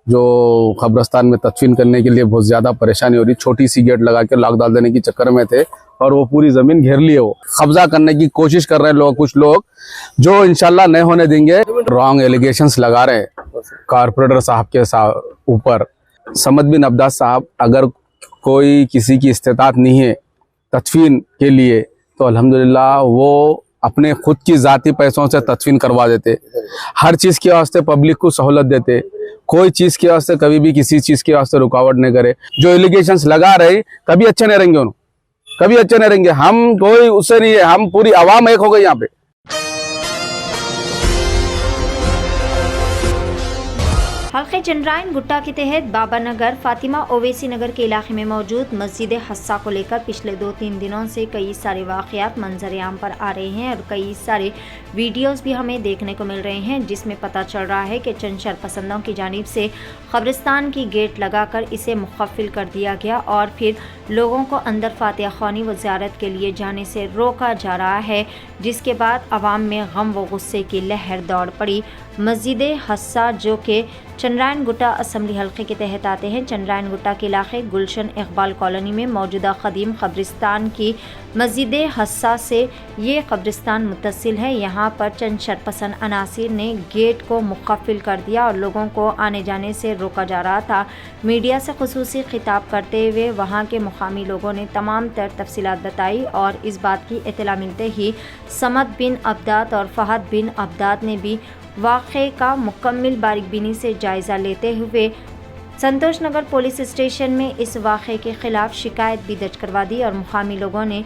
जो कब्रिस्तान में तदफीन करने के लिए बहुत ज़्यादा परेशानी हो रही। छोटी सी गेट लगा के लॉक डाल देने की चक्कर में थे और वो पूरी ज़मीन घेर लिए, वो कब्जा करने की कोशिश कर रहे हैं लोग, कुछ लोग जो इंशाल्लाह नहीं होने देंगे। रॉन्ग एलिगेशंस लगा रहे हैं कारपोरेटर साहब के ऊपर। समद बिन अब्बाद साहब, अगर कोई किसी की इस्तेताअत नहीं है तदफीन के लिए तो अल्हम्दुलिल्लाह वो अपने खुद की ज़ाती पैसों से तदफीन करवा देते। हर चीज़ के वास्ते पब्लिक को सहूलत देते, कोई चीज़ के वास्ते कभी भी किसी चीज़ के वास्ते रुकावट नहीं करे। जो एलिगेशंस लगा रहे कभी अच्छे नहीं रहेंगे, उन्होंने कभी अच्छे नहीं रहेंगे। हम कोई उससे नहीं है, हम पूरी आवाम एक हो गई यहाँ पे। हल्के चंद्रायन गुट्टा के तहत बाबा नगर, फातिमा ओवैसी नगर के इलाके में मौजूद मस्जिद हस्सा को लेकर पिछले 2-3 दिनों से कई सारे वाक़यात मंजर आम पर आ रहे हैं और कई सारे वीडियोस भी हमें देखने को मिल रहे हैं, जिसमें पता चल रहा है कि चंद शरपसंदों की जानिब से कब्रिस्तान की गेट लगाकर इसे मुखफ़िल कर दिया गया और फिर लोगों को अंदर फातिहा ख़्वानी व ज़ियारत के लिए जाने से रोका जा रहा है, जिसके बाद आवाम में गम व गुस्से की लहर दौड़ पड़ी। मस्जिद हस्सा जो कि चंद्रायन गुट्टा असम्बली हल्के के तहत आते हैं, चंद्रायन गुट्टा के इलाके गुलशन इकबाल कॉलोनी में मौजूदा क़दीम कब्रिस्तान की मस्जिद हस्सा से ये कब्रिस्तान मुत्तसिल है। यहाँ पर चंद शरपसंद अनासिर ने गेट को मुखफ़िल कर दिया और लोगों को आने जाने से रोका जा रहा था। मीडिया से खुसूसी खिताब करते हुए वहाँ के मुकामी लोगों ने तमाम तर तफसीलात बताई और इस बात की इत्तला मिलते ही समद बिन अब्बाद और फहद बिन अब्बाद ने भी वाक़े का मुकम्मल बारीकबीनी से जायज़ा लेते हुए संतोष नगर पुलिस स्टेशन में इस वाक़े के ख़िलाफ़ शिकायत भी दर्ज करवा दी और मुकामी लोगों ने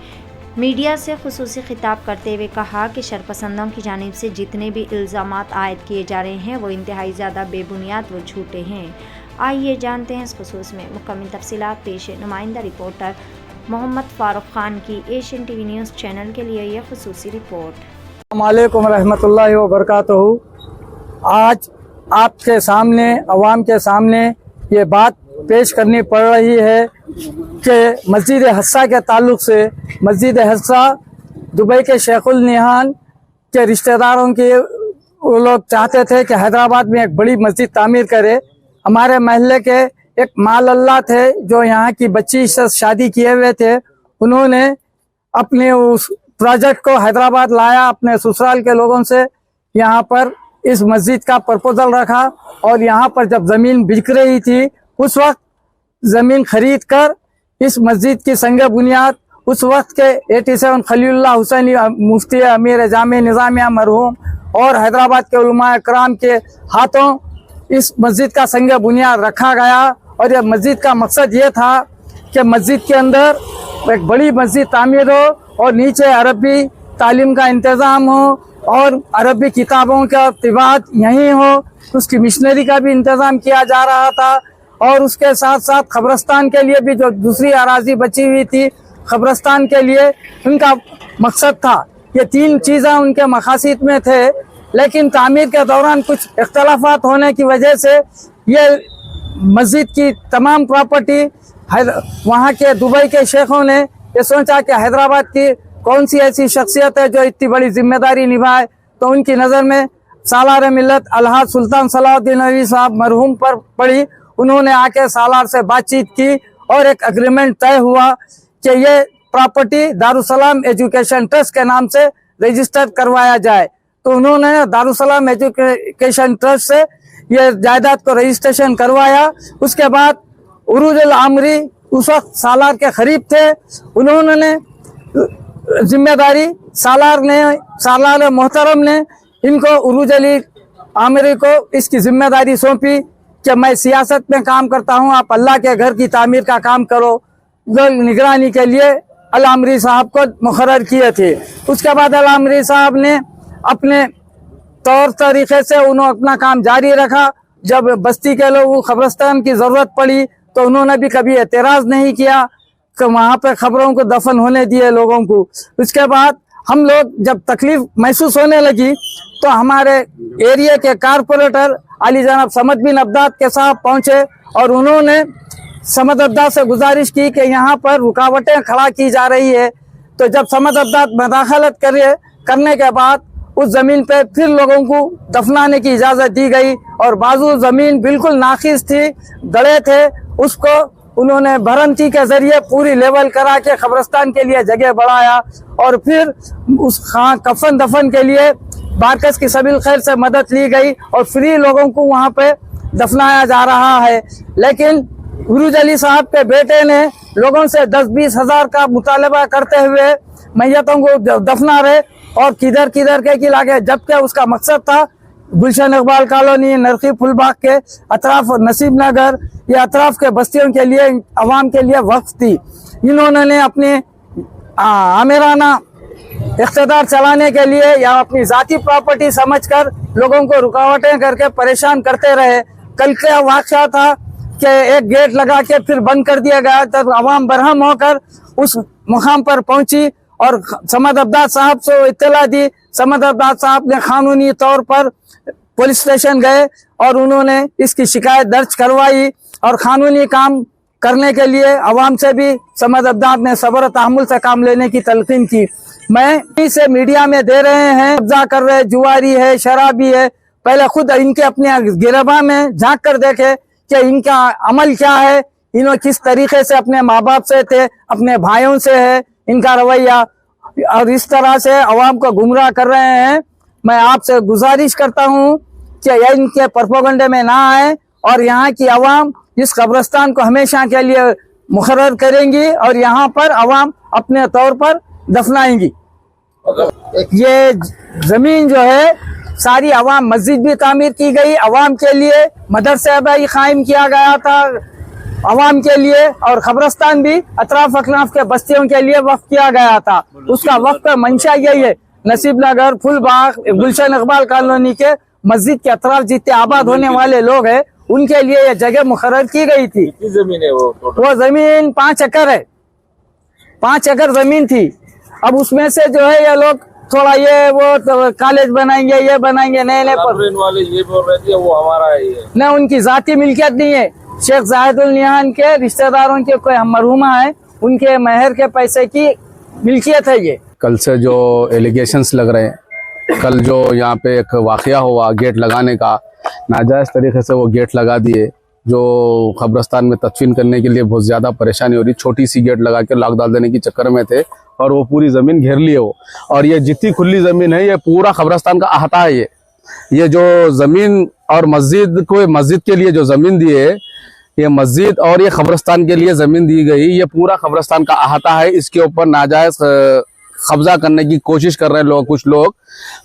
मीडिया से खुसूसी खिताब करते हुए कहा कि शरपसंदों की जानिब से जितने भी इल्ज़ामात आयद किए जा रहे हैं वो इंतहाई ज़्यादा बेबुनियाद व झूठे हैं। आइए जानते हैं इस खुसूस में मुकम्मल तफसीलात। पेश नुमाइंदा रिपोर्टर मोहम्मद फ़ारूक ख़ान की एशियन टीवी न्यूज़ चैनल के लिए यह खुसूसी रिपोर्ट। अस्सलामु अलैकुम रहमतुल्लाहि व बरकातहू। आज आपके सामने, अवाम के सामने ये बात पेश करनी पड़ रही है कि मस्जिद हस्सा के ताल्लुक़ से, मस्जिद हस्सा दुबई के शेखुल निहान के रिश्तेदारों के वो लोग चाहते थे कि हैदराबाद में एक बड़ी मस्जिद तामीर करे। हमारे महल्ले के एक माल अल्लाह थे जो यहाँ की बच्ची से शादी किए हुए थे, उन्होंने अपने उस प्रोजेक्ट को हैदराबाद लाया, अपने ससुराल के लोगों से यहाँ पर इस मस्जिद का प्रपोजल रखा और यहाँ पर जब ज़मीन बिक रही थी उस वक्त ज़मीन खरीद कर इस मस्जिद की संग बुनियाद उस वक्त के 87 खलीलुल्लाह हुसैनी मुफ्ती अमीर जामे निज़ामिया मरहूम और हैदराबाद के उलमा कराम के हाथों इस मस्जिद का संग बुनियाद रखा गया। और यह मस्जिद का मकसद ये था कि मस्जिद के अंदर एक बड़ी मस्जिद तामीर हो और नीचे अरबी तालीम का इंतज़ाम हो और अरबी किताबों का तिबात यहीं हो। उसकी मिशनरी का भी इंतज़ाम किया जा रहा था और उसके साथ साथ कब्रिस्तान के लिए भी जो दूसरी अराजी बची हुई थी कब्रिस्तान के लिए उनका मकसद था। ये 3 चीज़ें उनके मकासद में थे, लेकिन तामीर के दौरान कुछ इख्तलाफात होने की वजह से ये मस्जिद की तमाम प्रॉपर्टी वहाँ के दुबई के शेखों ने ये सोचा कि हैदराबाद की कौन सी ऐसी शख्सियत है जो इतनी बड़ी जिम्मेदारी निभाए, तो उनकी नज़र में सालार मिल्लत अलहाज सुल्तान सलाहुद्दीन अली साहब मरहूम पर पड़ी। उन्होंने आके सालार से बातचीत की और एक एग्रीमेंट तय हुआ कि ये प्रॉपर्टी दारुसलाम एजुकेशन ट्रस्ट के नाम से रजिस्टर करवाया जाए। तो उन्होंने दारुसलाम एजुकेशन ट्रस्ट से ये जायदाद को रजिस्ट्रेशन करवाया। उसके बाद उरूज अल आमरी उस वक्त सालार के करीब थे, उन्होंने जिम्मेदारी सालार मोहतरम ने इनको उरूज अली आमरी को इसकी जिम्मेदारी सौंपी कि मैं सियासत में काम करता हूं, आप अल्लाह के घर की तामीर का काम करो। निगरानी के लिए अल आमरी साहब को मुकर्रर किए थे। उसके बाद अल आमरी साहब ने अपने तौर तरीके से उन्होंने अपना काम जारी रखा। जब बस्ती के लोगों को कब्रिस्तान की ज़रूरत पड़ी तो उन्होंने भी कभी एतराज़ नहीं किया कि वहाँ पे खबरों को दफन होने दिए लोगों को। उसके बाद हम लोग जब तकलीफ महसूस होने लगी तो हमारे एरिया के कारपोरेटर अली जनाब समद बिन अब्बाद के साहब पहुँचे और उन्होंने समद अब्बाद से गुजारिश की कि यहाँ पर रुकावटें खड़ा की जा रही है। तो जब समद अब्बाद मदाखलत करने के बाद उस जमीन पे फिर लोगों को दफनाने की इजाजत दी गई और बाजू जमीन बिल्कुल नाखिस थी, गड़े थे, उसको उन्होंने भरंती के जरिए पूरी लेवल करा के कब्रिस्तान के लिए जगह बढ़ाया और फिर उस कफन दफन के लिए बारकस की सबील खैर से मदद ली गई और फ्री लोगों को वहां पे दफनाया जा रहा है। लेकिन गुरुज अली साहब के बेटे ने लोगों से 10-20 हजार का मुतालबा करते हुए मैयतों को दफना रहे और किधर किधर के इलाके, जबकि उसका मकसद था गुलशन इकबाल कॉलोनी, नरखी फुलबाग के अतराफ, नसीब नगर, ये अतराफ के बस्तियों के लिए, अवाम के लिए वक्फ थी। इन्होंने अपने आमिराना इख्तिदार चलाने के लिए या अपनी जाती प्रॉपर्टी समझकर लोगों को रुकावटें करके परेशान करते रहे। कल का वाक़या था कि एक गेट लगा के फिर बंद कर दिया गया, तब अवाम बरहम होकर उस मुकाम पर पहुंची और समद अब्दाद साहब से इत्तला दी। समद अब्दाद साहब ने कानूनी तौर पर पुलिस स्टेशन गए और उन्होंने इसकी शिकायत दर्ज करवाई और कानूनी काम करने के लिए अवाम से भी समद अब्दाद ने सब्र तहम्मुल से काम लेने की तलकीन की। मैं इसे मीडिया में दे रहे हैं, कब्जा कर रहे, जुआरी है, शराबी है, पहले खुद इनके अपने गिरबा में झांक कर देखे कि इनका अमल क्या है, इन्होंने किस तरीके से अपने माँ बाप से थे, अपने भाइयों से है इनका रवैया, और इस तरह से अवाम को गुमराह कर रहे हैं। मैं आपसे गुजारिश करता हूँ कि यह इनके प्रोपेगेंडे में ना आए और यहाँ की अवाम इस कब्रिस्तान को हमेशा के लिए मुकर्रर करेंगी और यहाँ पर अवाम अपने तौर पर दफनाएंगी। ये जमीन जो है सारी अवाम, मस्जिद भी तामीर की गई अवाम के लिए, मदरसा भी कायम किया गया था अवाम के लिए और कब्रिस्तान भी अतराफ अकनाफ के बस्तियों के लिए वक्फ किया गया था। उसका वक्फ का मंशा यही है, नसीब नगर, फुलबाग, गुलशन इकबाल कॉलोनी के मस्जिद के अतराफ जितने आबाद होने वाले लोग हैं उनके लिए यह जगह मुकर्रर की गई थी। कितनी जमीन है वो जमीन 5 एकड़ है, 5 एकड़ जमीन थी। अब उसमें से जो है ये लोग थोड़ा ये वो तो कॉलेज बनाएंगे, ये बनाएंगे, नए वाले ये बोल रहे थे वो हमारा है, ये न उनकी जाती मिल्कियत नहीं है। शेख जाहिदुल निहान के रिश्तेदारों के कोई मरहुमा है, उनके मेहर के पैसे की मिल्कियत है ये। कल से जो एलिगेशंस लग रहे हैं, कल जो यहाँ पे एक वाकया हुआ गेट लगाने का, नाजायज़ तरीके से वो गेट लगा दिए, जो कब्रिस्तान में तदफीन करने के लिए बहुत ज़्यादा परेशानी हो रही, छोटी सी गेट लगा के लॉक डाल देने की चक्कर में थे और वो पूरी ज़मीन घेर लिए वो। और ये जितनी खुली ज़मीन है ये पूरा कब्रिस्तान का अहाता है। ये जो ज़मीन और मस्जिद के लिए जो ज़मीन दी है, ये मस्जिद और ये कब्रिस्तान के लिए ज़मीन दी गई, ये पूरा कब्रिस्तान का अहाता है। इसके ऊपर नाजायज़ कब्जा करने की कोशिश कर रहे हैं लोग, कुछ लोग,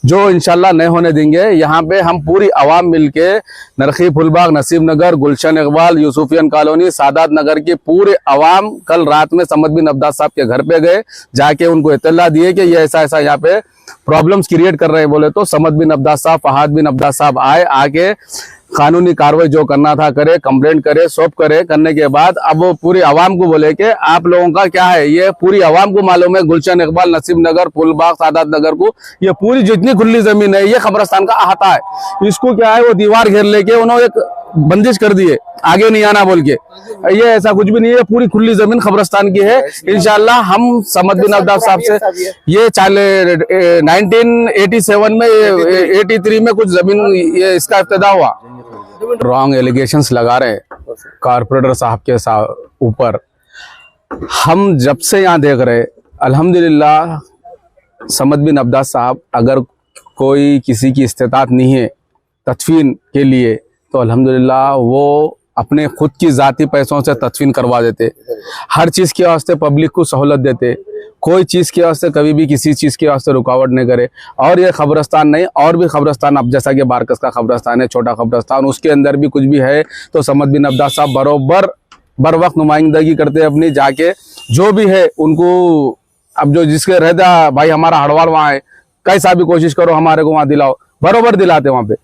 जो इंशाल्लाह नहीं होने देंगे। यहाँ पे हम पूरी आवाम मिलके नरखी फुलबाग, नसीब नगर, गुलशन इकबाल, यूसुफियन कॉलोनी, सादात नगर की पूरे आवाम कल रात में समद बिन अब्दास साहब के घर पे गए, जाके उनको इत्तला दिए कि ये ऐसा ऐसा यहाँ पे प्रॉब्लम्स क्रिएट कर रहे हैं। बोले तो समद बिन अब्दास साहब, फहाद बिन अब्दास साहब आए, आके कानूनी कार्रवाई जो करना था करे, कंप्लेंट करे, सब करे। करने के बाद अब वो पूरी आवाम को बोले कि आप लोगों का क्या है, ये पूरी आवाम को मालूम है, गुलशन इकबाल, नसीब नगर, फुलबाग, सादात नगर को ये पूरी जितनी खुली जमीन है ये कब्रिस्तान का अहाता है। इसको क्या है, वो दीवार घेर लेके उन्होंने एक बंदिश कर दिए, आगे नहीं आना बोल के। ये ऐसा कुछ भी नहीं है, पूरी खुली जमीन कब्रिस्तान की है। इंशाल्लाह हम समद बिन अब्दास साहब से ये 1987 में 83 में कुछ जमीन ये इसका इब्तिदा हुआ। रॉन्ग एलिगेशंस लगा रहे कारपोरेटर साहब के ऊपर। हम जब से यहाँ देख रहे, अल्हम्दुलिल्लाह समद बिन अब्दास साहब अगर कोई किसी की इस्तेताअत नहीं है तदफीन के लिए, तो अल्हम्दुलिल्लाह वो अपने खुद की ज़ाती पैसों से तदफीन करवा देते। हर चीज़ के वास्ते पब्लिक को सहूलत देते, कोई चीज़ के वास्ते कभी भी किसी चीज़ के वास्ते रुकावट नहीं करे। और ये कब्रिस्तान नहीं, और भी कब्रिस्तान, अब जैसा कि बारकस का कब्रिस्तान है, छोटा कब्रिस्तान, उसके अंदर भी कुछ भी है तो समद बिन अब्दास साहब बरोबर बर वक्त नुमाइंदगी करते अपनी, जाके जो भी है उनको, अब जो जिसके रहता भाई हमारा हड़वाल वहाँ है, कैसा भी कोशिश करो हमारे को वहाँ दिलाओ, बरोबर दिलाते वहाँ पे।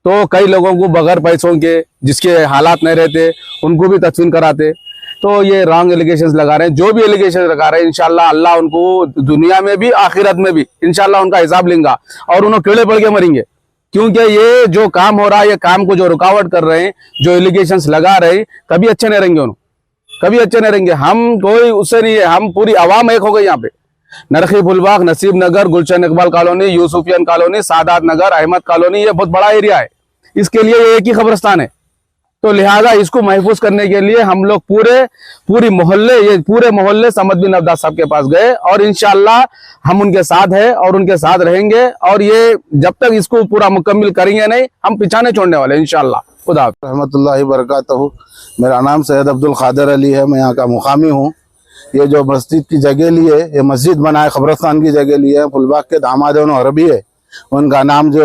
तो कई लोगों को बगैर पैसों के, जिसके हालात नहीं रहते, उनको भी तदफीन कराते। तो ये रॉन्ग एलिगेशंस लगा रहे हैं। जो भी एलिगेशन लगा रहे हैं इंशाल्लाह अल्लाह उनको दुनिया में भी आखिरत में भी इंशाल्लाह उनका हिसाब लेंगा और उन्हें कीड़े पड़ के मरेंगे। क्योंकि ये जो काम हो रहा है, ये काम को जो रुकावट कर रहे हैं, जो एलिगेशंस लगा रहे हैं, कभी अच्छे नहीं रहेंगे, उन्होंने कभी अच्छे नहीं रहेंगे। हम कोई उससे नहीं है, हम पूरी आवाम एक हो गई यहाँ पे। नरखी फुलबाग, नसीब नगर, गुलशन Iqbal colony, यूसुफियन colony, Sadat Nagar, Ahmad colony, ये बहुत बड़ा एरिया है। इसके लिए ये एक ही कब्रिस्तान है। तो लिहाजा इसको महफूज करने के लिए हम लोग पूरे मोहल्ले समद बिन अब्बास साहब के पास गए और इंशाअल्लाह हम उनके साथ हैं और उनके साथ रहेंगे। और ये जब तक इसको पूरा मुकम्मल करेंगे नहीं, हम पीछा नहीं छोड़ने वाले इंशाअल्लाह। खुदा रहमतुल्लाहि बरकातहू। मेरा नाम सैयद अब्दुल खादर अली है, मैं यहाँ का मुकामी हूँ। ये जो मस्जिद की जगह लिए, ये मस्जिद बना है, कब्रिस्तान की जगह लिए, फुलबाग के दामाद अरबी है, उनका नाम जो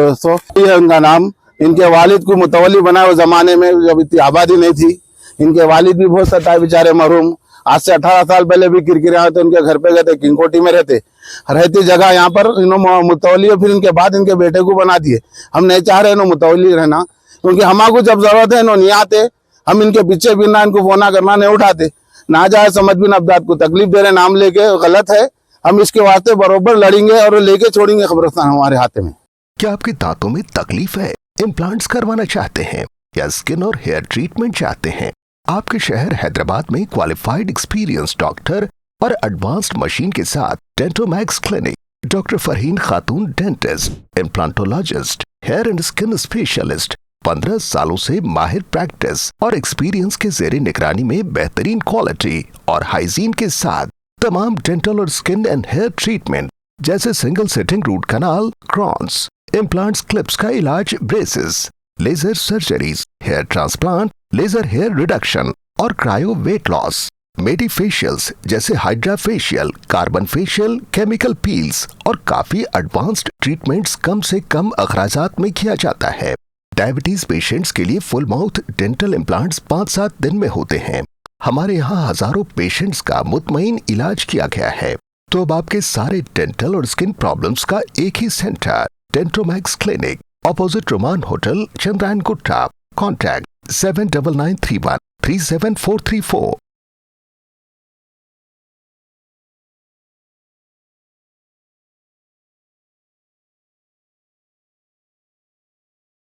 है उनका नाम इनके वालिद को मुतवली बनाए। उस जमाने में जब इतनी आबादी नहीं थी, इनके वालिद भी बहुत सताए बेचारे मरूम। आज से 18 साल पहले भी किरकिरे आते, उनके घर पे गए थे, किंगकोटी में रहती जगह यहाँ पर इन्होंने मुतवली, फिर इनके बाद इनके बेटे को बना दिए। हम नहीं चाह रहे इन्होंने मुतवली रहना, क्योंकि हमारे जब जरूरत है इन्होंने नहीं आते, हम इनके पीछे भी ना इनको फोना करना नहीं उठाते, ना जाए समझ बिन अब्दाद को तकलीफ दे रहे, नाम लेके गलत है। हम इसके वास्ते बरोबर लड़ेंगे और लेके छोड़ेंगे कब्रिस्तान हमारे हाथ में। क्या आपके दांतों में तकलीफ है, इम्प्लांट्स करवाना चाहते हैं या स्किन और हेयर ट्रीटमेंट चाहते हैं? आपके शहर हैदराबाद में क्वालिफाइड एक्सपीरियंस डॉक्टर और एडवांस्ड मशीन के साथ Dentomax clinic, doctor Farheen Khatoon dentist, implantologist, hair and skin specialist, 15 सालों से माहिर प्रैक्टिस और एक्सपीरियंस के ज़ेरे निगरानी में बेहतरीन क्वालिटी और हाइजीन के साथ तमाम डेंटल और स्किन एंड हेयर ट्रीटमेंट जैसे single sitting root canal, crowns, implants, clips का इलाज, braces, laser surgeries, hair transplant, laser hair reduction और cryo weight loss, medi facials जैसे hydra facial, carbon facial, chemical peels और काफी advanced treatments कम से कम अखराजात में किया जाता है। डायबिटीज पेशेंट्स के लिए फुल माउथ डेंटल इम्प्लांट्स 5-7 दिन में होते हैं। हमारे यहाँ हजारों पेशेंट्स का मुतमईन इलाज किया गया है। तो अब आपके सारे डेंटल और स्किन प्रॉब्लम्स का एक ही center, Dentomax clinic, opposite Roman hotel, Chandrayan Gutta. Contact 7993137434।